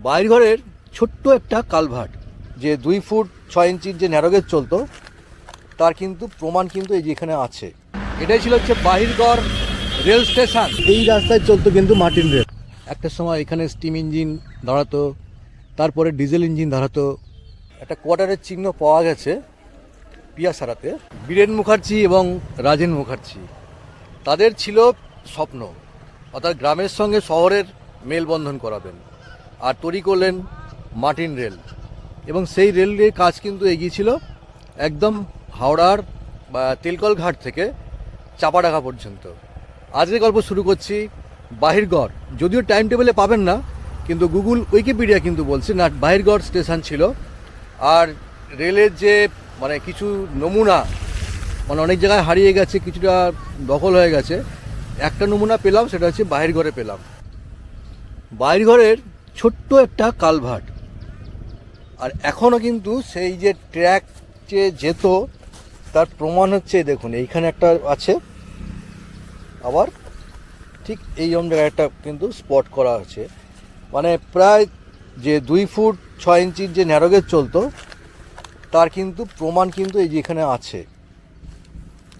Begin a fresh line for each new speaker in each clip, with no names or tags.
বাইরঘরের ছোট্ট একটা কালভার্ট যে 2 ফুট 6 ইঞ্চির যে ন্যারোগেজ চলতো তার কিন্তু প্রমাণ কিন্তু এই যে এখানে আছে। এটাই ছিল হচ্ছে বাহিরগড় রেল স্টেশন। এই রাস্তায় চলতো কিন্তু মার্টিন রেল। একটা সময় এখানে স্টিম ইঞ্জিন দাঁড়াতো, তারপরে ডিজেল ইঞ্জিন দাঁড়াতো। একটা কোয়ার্টারের চিহ্ন পাওয়া গেছে পিয়াসারাতে। বীরেন মুখার্জি এবং রাজেন মুখার্জি তাদের ছিল স্বপ্ন, অর্থাৎ গ্রামের সঙ্গে শহরের মেলবন্ধন করাবেন, আর তৈরি করলেন মার্টিন রেল। এবং সেই রেলের কাজ কিন্তু এগিয়েছিল একদম হাওড়ার বা তেলকল ঘাট থেকে চাপাডাঙ্গা পর্যন্ত। আজকে গল্প শুরু করছি বাহিরগড়। যদিও টাইম টেবিলে পাবেন না, কিন্তু গুগল উইকিপিডিয়া কিন্তু বলছে না বাহিরগড় স্টেশন ছিল। আর রেলের যে কিছু নমুনা অনেক জায়গায় হারিয়ে গেছে, কিছুটা দখল হয়ে গেছে। একটা নমুনা পেলাম, সেটা হচ্ছে বাহিরগড়ে পেলাম। বাহিরগড়ের ছোট্ট একটা কালভার্ট, আর এখনও কিন্তু সেই যে ট্র্যাক যে যেত তার প্রমাণ হচ্ছে দেখুন এইখানে একটা আছে, আবার ঠিক এই জায়গায় একটা কিন্তু স্পট করা আছে। প্রায় যে 2 ফুট 6 ইঞ্চির যে ন্যারোগেজ চলতো তার কিন্তু প্রমাণ কিন্তু এই যে এখানে আছে।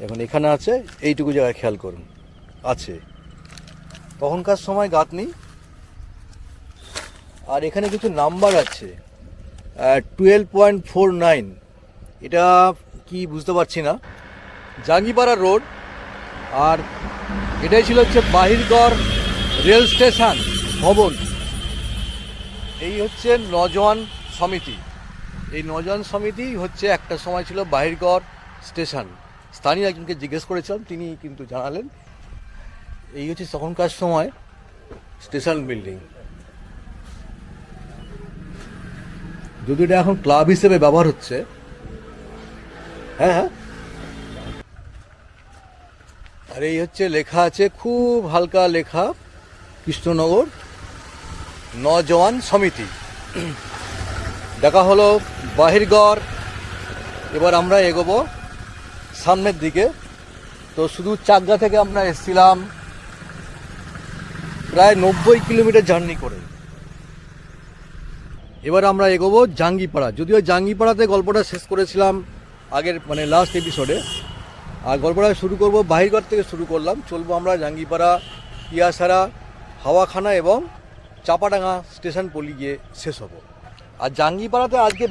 এখন এখানে আছে, এইটুকু জায়গায় খেয়াল করুন আছে। তখনকার সময় গাঁথনি, আর এখানে কিছু নাম্বার আছে 12.49। এটা কি বুঝতে পারছি না। জাঙ্গিপাড়া রোড, আর এটাই ছিল হচ্ছে বাহিরগড় রেল স্টেশন ভবন। এই হচ্ছে নজওয়ান সমিতি। এই নজওয়ান সমিতি হচ্ছে একটা সময় ছিল বাহিরগড় স্টেশন। স্থানীয় একজনকে জিজ্ঞেস করেছিলাম, তিনি কিন্তু জানালেন এই হচ্ছে তখনকার সময় স্টেশন বিল্ডিং। যদি এটা এখন ক্লাব হিসেবে ব্যবহার হচ্ছে। হ্যাঁ, আর এই হচ্ছে লেখা আছে, খুব হালকা লেখা, কৃষ্ণনগর নজওয়ান সমিতি। দেখা হলো বাহিরগড়। এবার আমরা এগোবো সামনের দিকে। তো শুধু চাকদা থেকে আমরা এসেছিলাম প্রায় 90 কিলোমিটার জার্নি করে। এবার আমরা এগোবো জাঙ্গিপাড়া। যদিও জাঙ্গিপাড়াতে গল্পটা শেষ করেছিলাম আগের লাস্ট এপিসোডে, আর গল্পটা শুরু করব বাহিরগড় থেকে শুরু করলাম। চলবো আমরা জাঙ্গিপাড়া, পিয়াসারা, হাওয়াখানা এবং চাপাডাঙ্গা স্টেশন পলি গিয়ে শেষ হব। আর জাঙ্গিপাড়াতে আজকে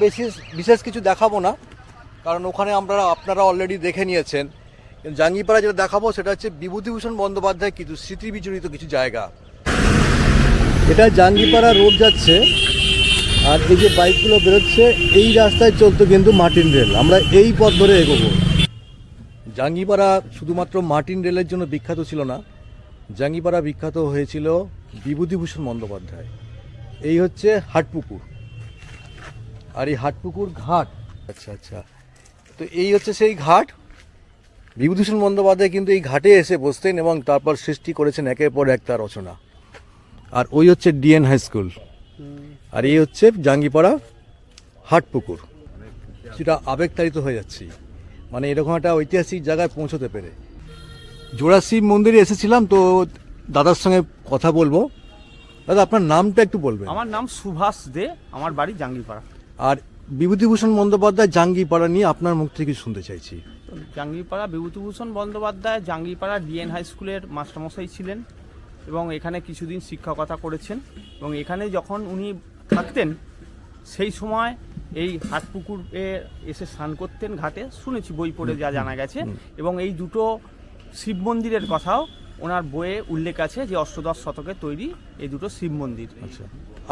বিশেষ কিছু দেখাবো না, কারণ ওখানে আপনারা অলরেডি দেখে নিয়েছেন। জাঙ্গিপাড়া যেটা দেখাবো সেটা হচ্ছে বিভূতিভূষণ বন্দ্যোপাধ্যায় কিছু স্মৃতি বিজড়িত কিছু জায়গা। এটা জাঙ্গিপাড়া রোড যাচ্ছে, আর এই যে বাইকগুলো বেরোচ্ছে এই রাস্তায় চলতো কিন্তু মার্টিন রেল। আমরা এই পথ ধরে এগোবো। জাঙ্গিপাড়া শুধুমাত্র মার্টিন রেলের জন্য বিখ্যাত ছিল না, জাঙ্গিপাড়া বিখ্যাত হয়েছিল বিভূতিভূষণ বন্দ্যোপাধ্যায়। এই হচ্ছে হাটপুকুর, আর এই হাটপুকুর ঘাট। আচ্ছা, তো এই হচ্ছে সেই ঘাট। বিভূতিভূষণ বন্দ্যোপাধ্যায় কিন্তু এই ঘাটে এসে বসতেন এবং তারপর সৃষ্টি করেছেন একের পর এক তার রচনা। আর ওই হচ্ছে ডিএন হাই স্কুল, আর এই হচ্ছে জাঙ্গিপাড়া হাটপুকুর। সেটা আবেগতাড়িত হয়ে যাচ্ছি, এরকম একটা ঐতিহাসিক জায়গায় পৌঁছতে পেরে। জোড়া শিব মন্দিরে এসেছিলাম, তো দাদার সঙ্গে কথা বলবো। দাদা, আপনার নামটা একটু বলবেন?
আমার নাম সুভাষ দে, আমার বাড়ি জাঙ্গিপাড়া।
আর বিভূতিভূষণ বন্দ্যোপাধ্যায় জাঙ্গিপাড়া নিয়ে আপনার মুখ থেকে শুনতে চাইছি।
জাঙ্গিপাড়া বিভূতিভূষণ বন্দ্যোপাধ্যায় জাঙ্গিপাড়া ডিএন হাই স্কুলের মাস্টারমশাই ছিলেন এবং এখানে কিছুদিন শিক্ষকতা করেছেন। এবং এখানে যখন উনি থাকতেন সেই সময় এই হাটপুকুরে এসে স্নান করতেন ঘাটে, শুনেছি বই পড়ে যা জানা গেছে। এবং এই দুটো শিব মন্দিরের কথাও ওনার বইয়ে উল্লেখ আছে যে অষ্টদশ শতকে তৈরি এই দুটো শিব মন্দির।
আচ্ছা,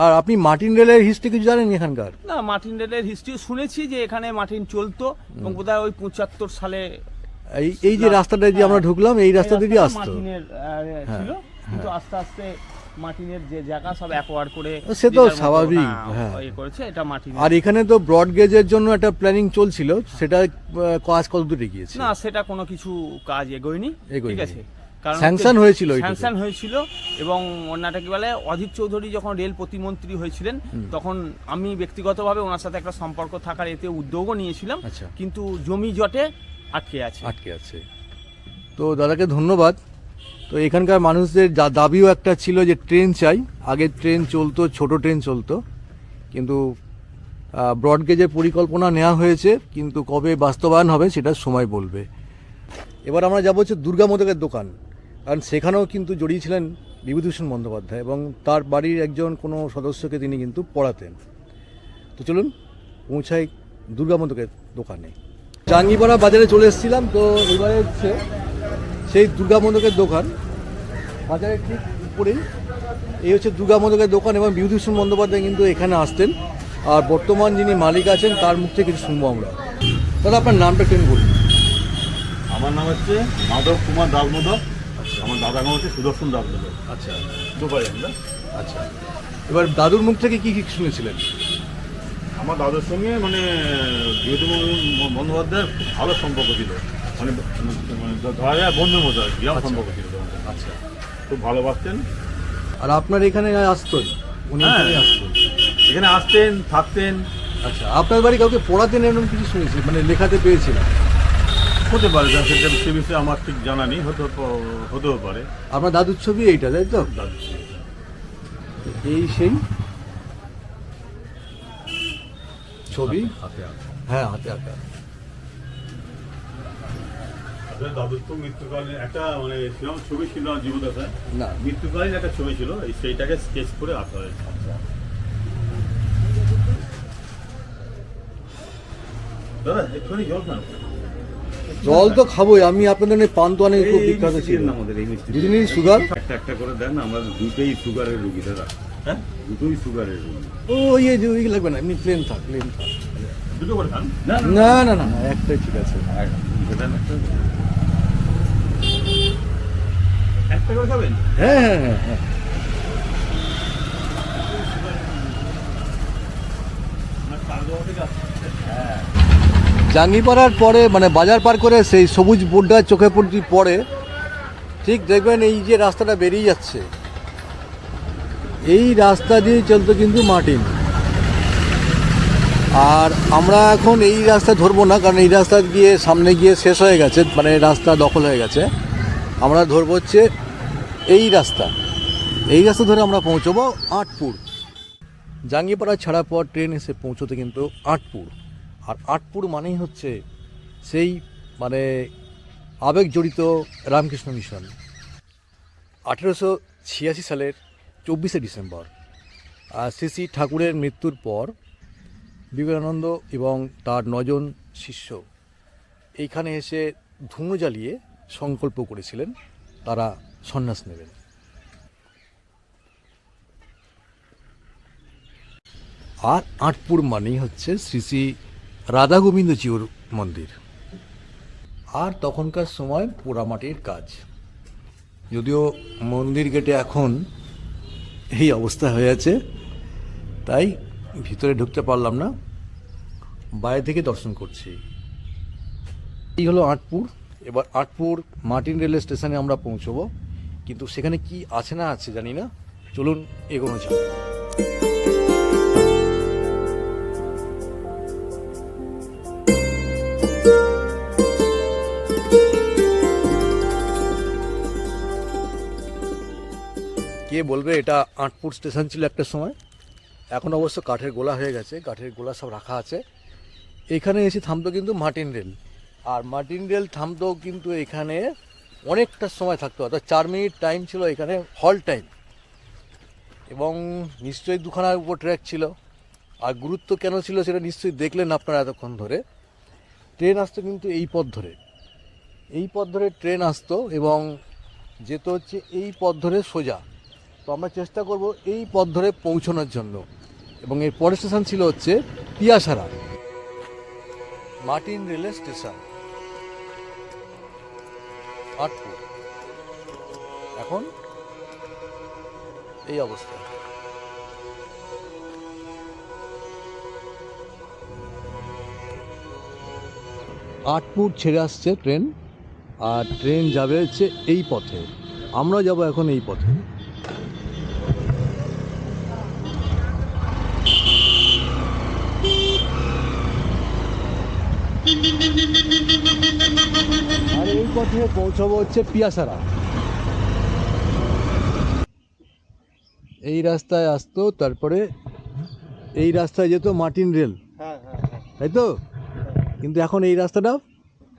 আর আপনি মার্টিন রেলের হিস্ট্রি কিছু জানেন এখানকার?
না, মার্টিন রেলের হিস্ট্রি শুনেছি যে এখানে মার্টিন চলতো এবং বোধহয় ওই 75 সালে
এই যে রাস্তাটা দিয়ে আমরা ঢুকলাম, এই রাস্তা দিয়ে আসতো
মার্টিনের ছিল। কিন্তু আস্তে আস্তে মার্টিনের যে জায়গা সব অ্যাকোয়ার করে,
সে তো স্বাভাবিক
করেছে এটা মার্টিন।
আর এখানে তো ব্রড গেজের জন্য একটা প্ল্যানিং চলছিল, সেটা কাজ কতদূর এগিয়েছে?
না, সেটা কোনো কিছু কাজ এগোয়নি। ঠিক আছে, কারণ
স্যাংশন
হয়েছিল এবং ওনাটা কি বলে, অধীর চৌধুরী যখন রেল প্রতিমন্ত্রী হয়েছিলেন তখন আমি ব্যক্তিগতভাবে ওনার সাথে একটা সম্পর্ক থাকার এতে উদ্যোগও নিয়েছিলাম। কিন্তু জমি জটে আটকে আছে।
তো দাদাকে ধন্যবাদ। তো এখানকার মানুষদের দাবিও একটা ছিল যে ট্রেন চাই। আগে ট্রেন চলতো, ছোট ট্রেন চলতো, কিন্তু ব্রডগেজের পরিকল্পনা নেওয়া হয়েছে, কিন্তু কবে বাস্তবায়ন হবে সেটা সময় বলবে। এবার আমরা যাবো হচ্ছে দুর্গা মোদকের দোকান, কারণ সেখানেও কিন্তু জড়িয়েছিলেন বিভূতিভূষণ বন্দ্যোপাধ্যায় এবং তার বাড়ির একজন কোনো সদস্যকে তিনি কিন্তু পড়াতেন। তো চলুন পৌঁছাই দুর্গা মোদকের দোকানে। জাঙ্গিপাড়া বাজারে চলে এসেছিলাম, তো এবারে হচ্ছে সেই দুর্গা মোদকের দোকান, বাজারের ঠিক উপরেই এই হচ্ছে দুর্গা মোদকের দোকান এবং বিভূতিভূষণ বন্দ্যোপাধ্যায় কিন্তু এখানে আসতেন। আর বর্তমান যিনি মালিক আছেন তার মুখ থেকে কিছু শুনবো আমরা। দাদা আপনার নামটা একটু বলুন।
আমার নাম হচ্ছে মাধব কুমার দাসমোদক। আমার দাদার নাম হচ্ছে সুদর্শন দাসমোদক।
আচ্ছা
দুপাই আমরা।
আচ্ছা, এবার দাদুর মুখ থেকে কি কি শুনেছিলেন?
আমার দাদুর সঙ্গে মানে বিভূতিভূষণ বন্দ্যোপাধ্যায়ের খুব ভালো সম্পর্ক ছিল, মানে ধরা যায় বন্ধুর মতো আর কি, এরকম সম্পর্ক ছিল।
আচ্ছা,
খুব ভালোবাসতেন।
আর আপনার এখানে আসতেন? উনি
হ্যাঁ।
এখানে আসতেন?
এখানে আসতেন, থাকতেন।
আচ্ছা, আপনার বাড়ি কাউকে পড়াতেন এরকম কিছু শুনেছি, মানে লেখাতে পেয়েছিলাম?
হতে পারে, সেটা সে বিষয়ে আমার ঠিক জানা নেই, হতেও পারে।
আপনার দাদুর ছবি এইটা, তাই তো?
দাদু
এই সেই ছবি,
হাতে আঁকা।
হ্যাঁ হাতে আঁকা।
আসলে দাদুর তো মৃত্যুকালীন একটা মানে সেরকম ছবি ছিল না জীবদশায়,
না,
মৃত্যুকালীন একটা ছবি ছিল, সেইটাকে স্কেচ করে আঁকা হয়েছে। দাদা একটুখানি জল খান।
জল তো খাবোই, আমি আপনাদের পান্তোয়ানে খুব বিখ্যাত ছিল।
আমাদের এই মিষ্টি
দুদিনই সুগার।
একটা একটা করে দেন, আমরা দুটোই সুগারের রুগী দাদা। হ্যাঁ, দুটোই সুগারের রুগী।
ও ইয়ে যে ওই লাগবে না, এমনি প্লেন থাক, প্লেন থাক।
দুটো করে খান।
না না না না, একটাই ঠিক আছে।
একটা করে খাবেন?
হ্যাঁ হ্যাঁ হ্যাঁ হ্যাঁ। জাঙ্গিপাড়ার পরে মানে বাজার পার করে সেই সবুজ বোর্ডটা চোখে পড়ে, ঠিক দেখবেন এই যে রাস্তাটা বেরিয়ে যাচ্ছে, এই রাস্তা দিয়ে চলতো কিন্তু মার্টিন। আর আমরা এখন এই রাস্তা ধরবো না, কারণ এই রাস্তা গিয়ে সামনে গিয়ে শেষ হয়ে গেছে, মানে রাস্তা দখল হয়ে গেছে। আমরা ধরবো হচ্ছে এই রাস্তা, এই রাস্তা ধরে আমরা পৌঁছবো আটপুর। জাঙ্গিপাড়া ছাড়ার পর ট্রেন এসে পৌঁছতে কিন্তু আটপুর। আর আটপুর মানেই হচ্ছে সেই মানে আবেগ জড়িত রামকৃষ্ণ মিশন। 1886 সালের 24শে ডিসেম্বর শ্রী শ্রী ঠাকুরের মৃত্যুর পর বিবেকানন্দ এবং তার 9 জন শিষ্য এইখানে এসে ধুনো জ্বালিয়ে সংকল্প করেছিলেন তারা সন্ন্যাস নেবেন। আর আটপুর মানেই হচ্ছে শ্রী শ্রী রাধা গোবিন্দ জিউর মন্দির। আর তখনকার সময় পোড়ামাটির কাজ, যদিও মন্দির গেটে এখন এই অবস্থা হয়ে আছে, তাই ভিতরে ঢুকতে পারলাম না, বাইরে থেকে দর্শন করছি। এই হলো আটপুর। এবার আটপুর মার্টিন রেল স্টেশনে আমরা পৌঁছবো, কিন্তু সেখানে কি আছে না আছে জানি না। চলুন এগোনো যাক। কে বলবে এটা আটপুর স্টেশন ছিল একটা সময়, এখন অবশ্য কাঠের গোলা হয়ে গেছে, কাঠের গোলা সব রাখা আছে। এখানে এসে থামতো কিন্তু মার্টিন রেল, আর মার্টিন রেল থামতো কিন্তু এখানে অনেকটা সময় থাকতো, অর্থাৎ 4 মিনিট টাইম ছিল এখানে হল টাইম। এবং নিশ্চয়ই 2খানার উপর ট্র্যাক ছিল। আর গুরুত্ব কেন ছিল সেটা নিশ্চয়ই দেখলেন আপনারা এতক্ষণ ধরে। ট্রেন আসতো কিন্তু এই পথ ধরে, এই পথ ধরে ট্রেন আসতো এবং যেত হচ্ছে এই পথ ধরে সোজা। তো আমরা চেষ্টা করব এই পথ ধরে পৌঁছানোর জন্য। এবং এর পরের স্টেশন ছিল হচ্ছে পিয়াসারা, মার্টিন রেলের স্টেশন আটপুর। এখন এই অবস্থা। আটপুর ছেড়ে আসছে ট্রেন, আর ট্রেন যাবে হচ্ছে এই পথে, আমরা যাব এখন এই পথে। আর এই পথে পৌঁছাবো হচ্ছে পিয়াসারা। এই রাস্তায় আসতো, তারপরে এই রাস্তায় যেত মার্টিন রেল,
হ্যাঁ হ্যাঁ হ্যাঁ
তাই তো? কিন্তু এখন এই রাস্তাটা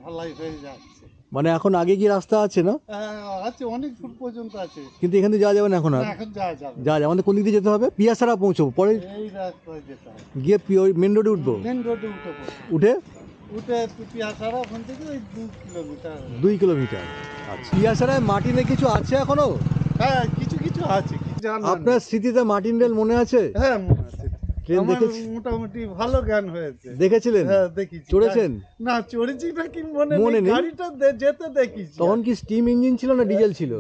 ঢালাই হয়ে যাচ্ছে।
মানে এখন আগে কি রাস্তা আছে না?
হ্যাঁ, আছে, অনেক ফুট পর্যন্ত আছে।
কিন্তু এখান থেকে যাওয়া যাবে না এখন আর।
না, এখন যাওয়া যাবে না।
যাওয়া আমাদের কোন দিক দিয়ে যেতে হবে? পিয়াসারা পৌঁছবো, পরে
এই রাস্তায় যেতে হবে,
গিয়ে মেন রোডে উঠবো,
মেন রোডে উঠে পড়বো।
উঠে
উঠে পিয়াসারা ওখান থেকে ওই 2 কিলোমিটার।
2 কিলোমিটার। আচ্ছা, পিয়াসারায় মার্টিনে কিছু আছে এখনো?
হ্যাঁ, কিছু কিছু আছে, কি জানা
আপনার
নেই।
স্মৃতিতে মার্টিন রেল মনে আছে?
হ্যাঁ, মনে আছে।
ট্রেন
আমার
দেখেছি,
মোটামুটি ভালো জ্ঞান হয়েছে।
দেখেছিলেন?
হ্যাঁ, দেখেছি।
চড়েছেন?
না, চড়েছি নাকি মনে
মনে
নেই,
নেই?
গাড়িটা যেতে দেখেছি।
তখন কি স্টিম ইঞ্জিন ছিল না ডিজেল ছিল?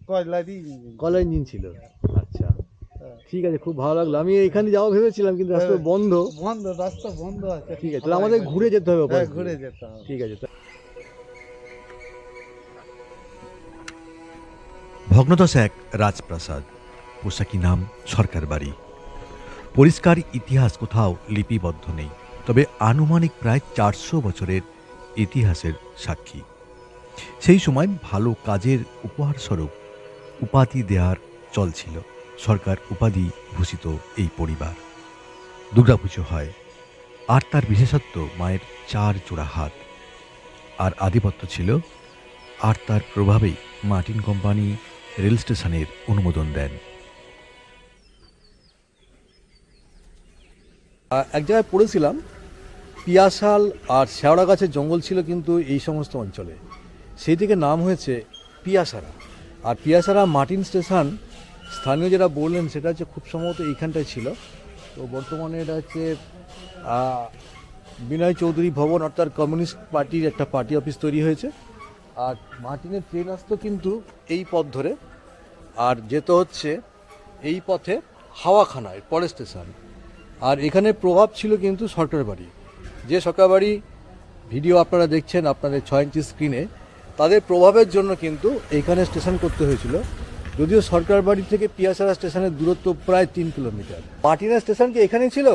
কয়লারই।
কয়লা ইঞ্জিন ছিল। আচ্ছা,
হ্যাঁ।
ঠিক আছে, খুব ভালো লাগলো। আমি এখানে যাওয়া ভেবেছিলাম কিন্তু রাস্তা বন্ধ।
বন্ধ, রাস্তা বন্ধ আছে।
ঠিক আছে, তাহলে আমাদের ঘুরে যেতে হবে ওপাশ
হ্যাঁ,
দিয়ে।
ঘুরে যেতে হবে।
ঠিক আছে।
ভগ্নদশা এক রাজপ্রাসাদ, পোশাকি নাম সরকার বাড়ি। পরিষ্কার ইতিহাস কোথাও লিপিবদ্ধ নেই, তবে আনুমানিক প্রায় 400 বছরের ইতিহাসের সাক্ষী। সেই সময় ভালো কাজের উপহারস্বরূপ উপাধি দেওয়ার চল ছিল। সরকার উপাধি ভূষিত এই পরিবার। দুর্গাপুজো হয়, আর তার বিশেষত্ব মায়ের 4 জোড়া হাত। আর আধিপত্য ছিল, আর তার প্রভাবেই মার্টিন কোম্পানি রেল স্টেশনের অনুমোদন দেন।
এক জায়গায় পড়েছিলাম, পিয়াশাল আর শেওড়া গাছের জঙ্গল ছিল কিন্তু এই সমস্ত অঞ্চলে, সেই থেকে নাম হয়েছে পিয়াসারা। আর পিয়াসারা মার্টিন স্টেশন স্থানীয় যেটা বললেন সেটা হচ্ছে খুব সম্ভবত এইখানটায় ছিল। তো বর্তমানে এটা হচ্ছে বিনয় চৌধুরী ভবন, অর্থাৎ কমিউনিস্ট পার্টির একটা পার্টি অফিস তৈরি হয়েছে। আর মার্টিনের ট্রেন আসতো কিন্তু এই পথ ধরে, আর যেত হচ্ছে এই পথে হাওয়াখানায়, পরের স্টেশন। আর এখানে প্রভাব ছিল কিন্তু সরকার বাড়ি, যে সরকার বাড়ি ভিডিও আপনারা দেখছেন আপনাদের 6 ইঞ্চি স্ক্রিনে, তাদের প্রভাবের জন্য কিন্তু এইখানে স্টেশন করতে হয়েছিল। যদিও সরকার বাড়ি থেকে পিয়াসারা স্টেশনের দূরত্ব প্রায় 3 কিলোমিটার। মার্টিনের স্টেশন কি এখানেই ছিল?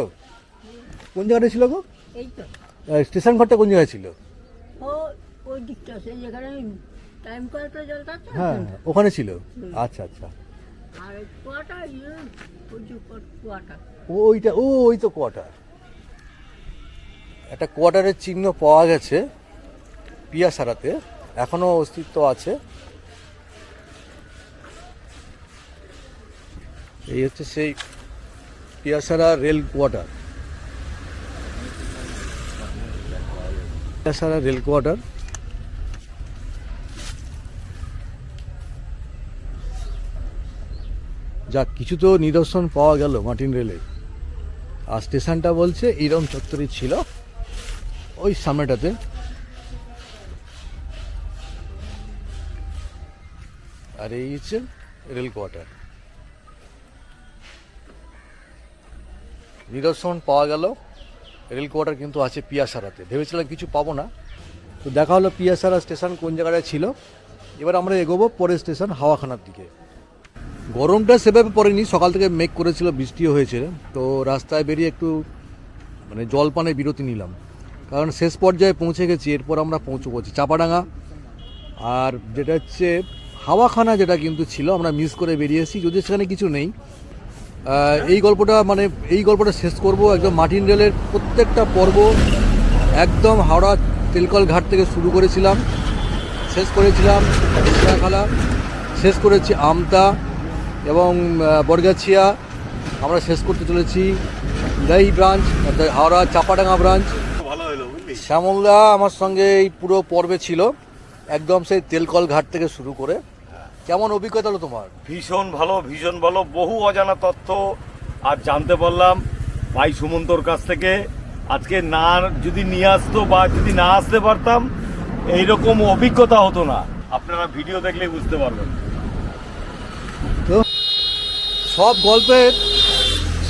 কোন জায়গাটা ছিল গো?
এই তো
স্টেশন ঘরটা কোন জায়গায় ছিল?
ও ওই দিকটা আছে যেখানে টাইম কলটা জলটা আছে না,
হ্যাঁ, ওখানে ছিল। আচ্ছা আচ্ছা,
আর ওই কুয়াটা ওই যে কুয়াটা
ওইটা ওই তো কোয়ার্টার। একটা কোয়ার্টারের চিহ্ন পাওয়া গেছে পিয়াসারাতে, এখনো অস্তিত্ব আছে। এই হচ্ছে সেই পিয়াসারা রেল কোয়ার্টার, পিয়াসারা রেল কোয়ার্টার। যাক, কিছু তো নিদর্শন পাওয়া গেল মার্টিন রেলের। আর স্টেশনটা বলছে এইরকম চত্বরই ছিল, ওই সামনেটাতে। আর এই হচ্ছে রেল কোয়ার্টার। নিদর্শন পাওয়া গেল, রেল কোয়ার্টার কিন্তু আছে পিয়াসারাতে। ভেবেছিলাম কিছু পাবো না, তো দেখা হলো পিয়াসারা স্টেশন কোন জায়গায় ছিল। এবার আমরা এগোবো পরের স্টেশন হাওয়াখানার দিকে। গরমটা সেভাবে পড়েনি, সকাল থেকে মেঘ করেছিল, বৃষ্টিও হয়েছে। তো রাস্তায় বেরিয়ে একটু মানে জলপানের বিরতি নিলাম, কারণ শেষ পর্যায়ে পৌঁছে গেছি। এরপর আমরা পৌঁছবো চাপাডাঙ্গা, আর যেটা হচ্ছে হাওয়াখানা, যেটা কিন্তু ছিল আমরা মিস করে বেরিয়ে এসেছি, যদিও সেখানে কিছু নেই। এই গল্পটা শেষ করব একদম মার্টিন রেলের প্রত্যেকটা পর্ব, একদম হাওড়া তেলকল ঘাট থেকে শুরু করেছিলাম, শেষ করেছিলাম খালা, শেষ করেছি আমতা এবং বরগাছিয়া। আমরা শেষ করতে চলেছি দাই ব্রাঞ্চ, অর্থাৎ হাওড়া চাপাডাঙ্গা ব্রাঞ্চ।
ভালো হলো, বুঝলি?
শ্যামলদা আমার সঙ্গে এই পুরো পর্বে ছিল, একদম সেই তেলকল ঘাট থেকে শুরু করে। কেমন অভিজ্ঞতা হলো তোমার?
ভীষণ ভালো, বহু অজানা তথ্য আজ জানতে পারলাম ভাই সুমন্তর কাছ থেকে। আজকে না যদি নিয়ে আসতো বা যদি না আসতে পারতাম, এইরকম অভিজ্ঞতা হতো না। আপনারা ভিডিও দেখলে বুঝতে পারবেন।
তো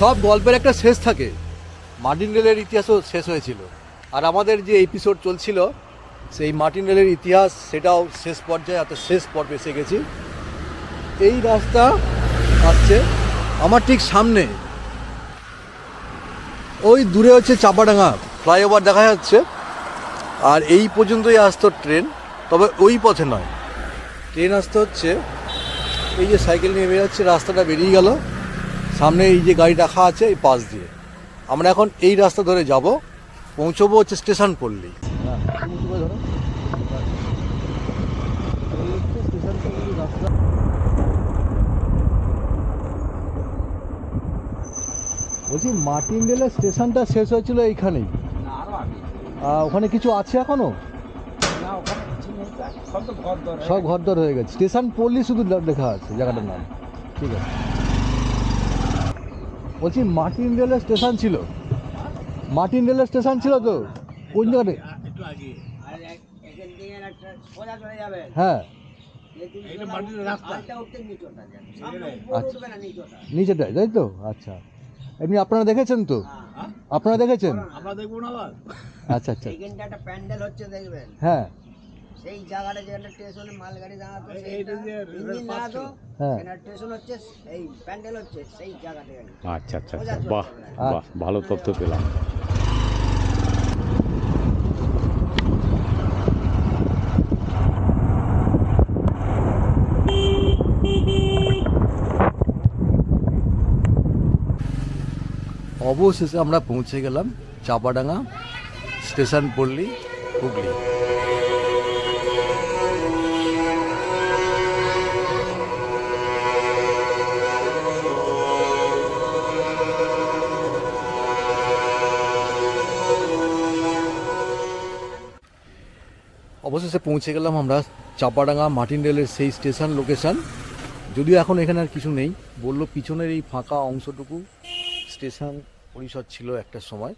সব গল্পের একটা শেষ থাকে। মার্টিন রেলের ইতিহাসও শেষ হয়েছিল, আর আমাদের যে এপিসোড চলছিল সেই মার্টিন রেলের ইতিহাস, সেটাও শেষ পর্যায়ে, অর্থাৎ শেষ পর্বে এসে গেছি। এই রাস্তা আসছে আমার ঠিক সামনে, ওই দূরে হচ্ছে চাপাডাঙ্গা ফ্লাইওভার দেখা যাচ্ছে। আর এই পর্যন্তই আসতো ট্রেন, তবে ওই পথে নয়, ট্রেন আসতে হচ্ছে এই যে সাইকেল নিয়ে বেরোচ্ছে, রাস্তাটা বেরিয়ে গেল, সামনে এই যে গাড়ি রাখা আছে এই পাশ দিয়ে আমরা এখন এই রাস্তা ধরে যাব, পৌঁছবো হচ্ছে স্টেশন পল্লী। বলছি মার্টিনডেলের স্টেশনটা শেষ হয়েছিল এইখানেই, ওখানে কিছু আছে এখনো? সব ঘরদর হয়ে গেছে, স্টেশন পল্লী শুধু লেখা আছে জায়গাটার নাম। ঠিক আছে, বলছি মার্টিনডেলের স্টেশন ছিল, মার্টিনডেলের স্টেশন ছিল তো কোন জায়গাতে? হ্যাঁ নিচেটাই, তাই তো? আচ্ছা, এমনি আপনারা দেখেছেন তো? আপনারা দেখেছেন?
আমরা দেখবো না আবার।
আচ্ছা আচ্ছা,
এইখানটা একটা প্যান্ডেল হচ্ছে দেখবেন,
হ্যাঁ
সেই জায়গাটা যেখানে স্টেশনে মালগাড়ি দাঁড়াতো,
এইটা যে
ইঞ্জিন দাঁড়াতো,
হ্যাঁ
এখানে স্টেশন হচ্ছে, এই প্যান্ডেল হচ্ছে সেই জায়গাটা।
আচ্ছা আচ্ছা আচ্ছা, বাহ বাহ, ভালো তথ্য পেলাম।
অবশেষে আমরা পৌঁছে গেলাম চাপাডাঙ্গা স্টেশন পল্লী, হুগলি। অবশেষে পৌঁছে গেলাম আমরা চাপাডাঙ্গা মার্টিনডেলের সেই স্টেশন লোকেশন। যদিও এখন এখানে আর কিছু নেই, বললো পিছনের এই ফাঁকা অংশটুকু স্টেশন পরিসর ছিল একটা সময়।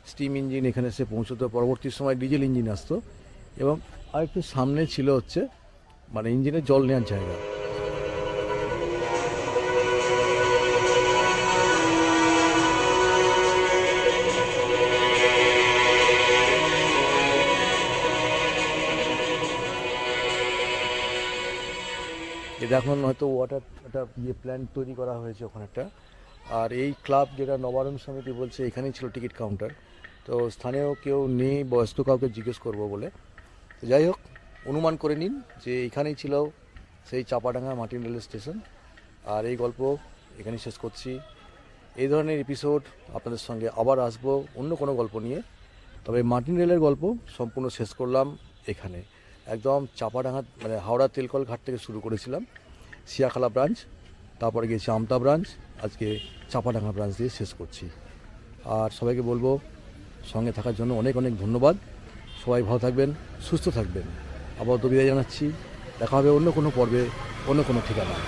স্টিম ইঞ্জিন এখানে এসে পৌঁছতো, পরবর্তী সময় ডিজেল ইঞ্জিন আসতো, এবং আরেকটু সামনে ছিল হচ্ছে মানে ইঞ্জিনের জল নেওয়ার জায়গা। এটা এখন হয়তো ওয়াটার একটা প্ল্যান্ট তৈরি করা হয়েছে ওখানে একটা। আর এই ক্লাব যেটা নবায়ন সমিতি বলছে এখানেই ছিল টিকিট কাউন্টার। তো স্থানীয় কেউ নেই, বয়স্ক কাউকে জিজ্ঞেস করবো বলে। তো যাই হোক, অনুমান করে নিন যে এখানেই ছিল সেই চাপাডাঙ্গা মার্টিনডেল স্টেশন। আর এই গল্প এখানেই শেষ করছি। এই ধরনের এপিসোড আপনাদের সঙ্গে আবার আসবো অন্য কোনো গল্প নিয়ে। তবে মার্টিনডেলের গল্প সম্পূর্ণ শেষ করলাম এখানে, একদম চাপাডাঙ্গা মানে হাওড়া তেলকল ঘাট থেকে শুরু করেছিলাম, শিয়াখালা ব্রাঞ্চ, তারপরে গেছি আমতা ব্রাঞ্চ, আজকে চাপাডাঙ্গা ব্রাঞ্চ দিয়ে শেষ করছি। আর সবাইকে বলবো সঙ্গে থাকার জন্য অনেক অনেক ধন্যবাদ। সবাই ভালো থাকবেন, সুস্থ থাকবেন। আবার তো বিদায় জানাচ্ছি, দেখা হবে অন্য কোনো পর্বে, অন্য কোনো ঠিকানায়।